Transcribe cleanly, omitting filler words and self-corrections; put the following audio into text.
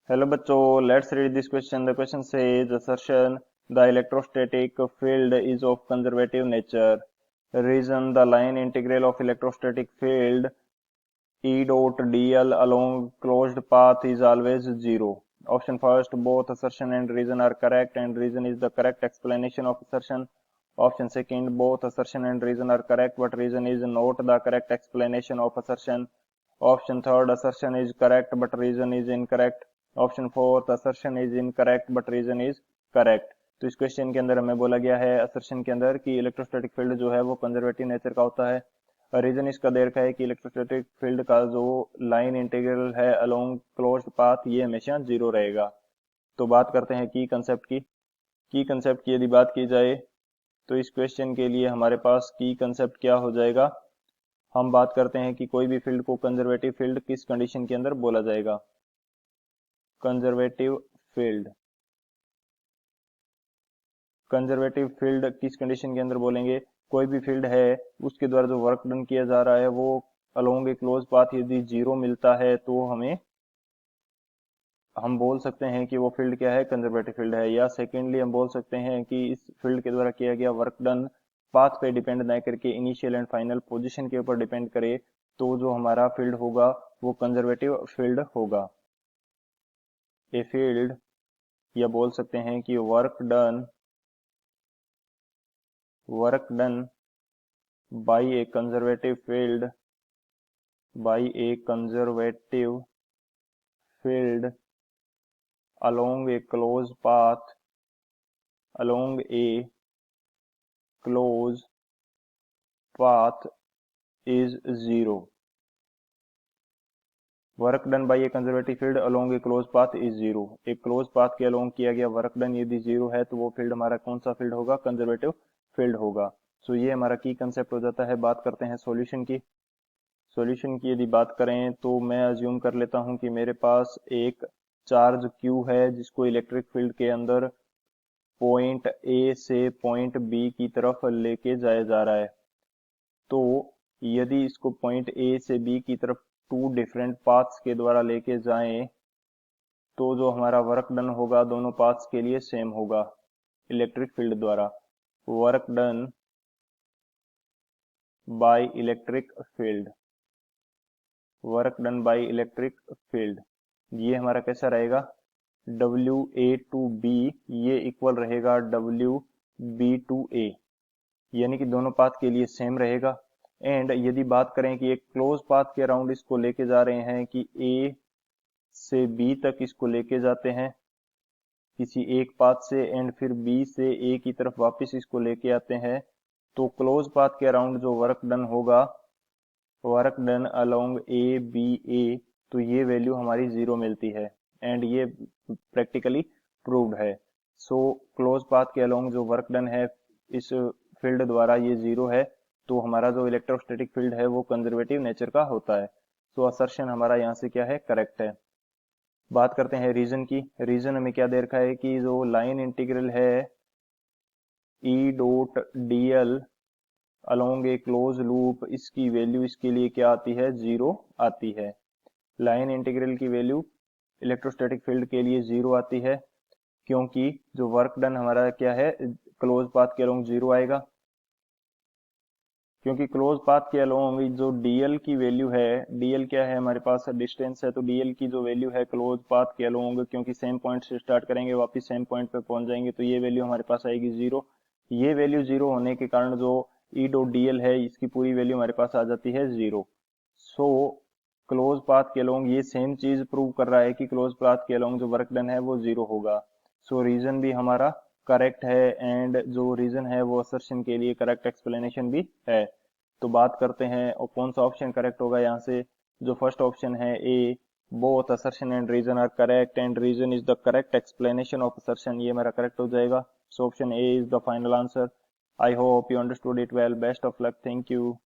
Hello बच्चों, let's read this question. The question says assertion the electrostatic field is of conservative nature. Reason the line integral of electrostatic field E dot dl along closed path is always zero. Option first, both assertion and reason are correct and reason is the correct explanation of assertion. Option second, both assertion and reason are correct but reason is not the correct explanation of assertion. Option third, assertion is correct but reason is incorrect. Option fourth, assertion is incorrect but reason is correct. तो इस question के अंदर हमें बोला गया है assertion के अंदर कि इलेक्ट्रोस्टैटिक फील्ड जो है वो कंजर्वेटिव नेचर का होता है। रीजन इसका दे रखा है कि इलेक्ट्रोस्टैटिक फील्ड का जो लाइन इंटीग्रल है अलोंग क्लोज्ड पाथ ये हमेशा जीरो रहेगा। तो बात करते हैं की कंसेप्ट की यदि बात की जाए तो इस क्वेश्चन के लिए हमारे पास की कंसेप्ट क्या हो जाएगा। हम बात करते हैं कि कोई भी फील्ड को कंजर्वेटिव फील्ड किस कंडीशन के अंदर बोला जाएगा। कंजर्वेटिव फील्ड किस कंडीशन के अंदर बोलेंगे। कोई भी फील्ड है उसके द्वारा जो वर्क डन किया जा रहा है वो अलोंग ए क्लोज पाथ यदि जीरो मिलता है तो हम बोल सकते हैं कि वो फील्ड क्या है, कंजर्वेटिव फील्ड है। या सेकेंडली हम बोल सकते हैं कि इस फील्ड के द्वारा किया गया वर्क डन पाथ पे डिपेंड ना करके इनिशियल एंड फाइनल पोजीशन के ऊपर डिपेंड करे तो जो हमारा फील्ड होगा वो कंजर्वेटिव फील्ड होगा। ए फील्ड या बोल सकते हैं कि work done by a conservative field along a closed path is zero. Work done by A conservative field along A close path is zero. एक क्लोज पाथ के अलोंग किया गया वर्क डन यदि जीरो है तो वो फील्ड हमारा कौन सा फील्ड होगा, कंजर्वेटिव फील्ड होगा। सो ये हमारा की कंसेप्ट हो जाता है। बात करते हैं सॉल्यूशन की यदि बात करें तो मैं अज्यूम कर लेता हूं कि मेरे पास एक चार्ज Q है जिसको इलेक्ट्रिक फील्ड के अंदर पॉइंट ए से पॉइंट बी की तरफ लेके जाया जा रहा है। तो यदि इसको पॉइंट ए से बी की तरफ टू डिफरेंट पाथ्स के द्वारा लेके जाएं तो जो हमारा वर्क डन होगा दोनों पाथ्स के लिए सेम होगा। इलेक्ट्रिक फील्ड द्वारा work done by electric field ये हमारा कैसा रहेगा, WA टू B ये इक्वल रहेगा WB टू A, यानी कि दोनों पाथ के लिए सेम रहेगा। एंड यदि बात करें कि एक क्लोज पाथ के अराउंड इसको लेके जा रहे हैं कि A से B तक इसको लेके जाते हैं किसी एक पाथ से एंड फिर B से A की तरफ वापस इसको लेके आते हैं तो क्लोज पाथ के अराउंड जो वर्क डन होगा, वर्क डन अलोंग ABA, तो ये वैल्यू हमारी जीरो मिलती है एंड ये प्रैक्टिकली प्रूव्ड है। सो क्लोज पाथ के अलोंग जो वर्क डन है इस फील्ड द्वारा ये जीरो है तो हमारा जो इलेक्ट्रोस्टैटिक फील्ड है वो कंजर्वेटिव नेचर का होता है। सो असर्शन हमारा यहाँ से क्या है, करेक्ट है। बात करते हैं रीजन की। रीजन हमें क्या दे रखा है कि जो लाइन इंटीग्रल है E डॉट dl अलोंग ए क्लोज लूप इसकी वैल्यू इसके लिए क्या आती है, जीरो आती है। लाइन इंटीग्रल की वैल्यू इलेक्ट्रोस्टैटिक फील्ड के लिए जीरो आती है क्योंकि जो वर्क डन हमारा क्या है क्लोज पाथ के अलोंग जीरो आएगा, क्योंकि क्लोज पाथ के अलोंग जो dl की वैल्यू है, dl क्या है हमारे पास डिस्टेंस है, तो dl की जो वैल्यू है क्लोज पाथ के अलोंग, क्योंकि सेम पॉइंट से स्टार्ट करेंगे वापस सेम पॉइंट पे पहुंच जाएंगे तो ये वैल्यू हमारे पास आएगी जीरो। ये वैल्यू जीरो होने के कारण जो E डॉट dl है इसकी पूरी वैल्यू हमारे पास आ जाती है जीरो। सो क्लोज पाथ के अलोंग ये सेम चीज प्रूव कर रहा है कि क्लोज पाथ के अलोंग जो वर्क डन है वो जीरो होगा। सो रीजन भी हमारा करेक्ट है एंड जो रीजन है वो असर्शन के लिए करेक्ट एक्सप्लेनेशन भी है। तो बात करते हैं और कौन सा ऑप्शन करेक्ट होगा यहाँ से। जो फर्स्ट ऑप्शन है A, both assertion and reason are correct and reason is the correct explanation of assertion, ये मेरा करेक्ट हो जाएगा। So option A is the final answer. I hope you understood it well. Best of luck. Thank you.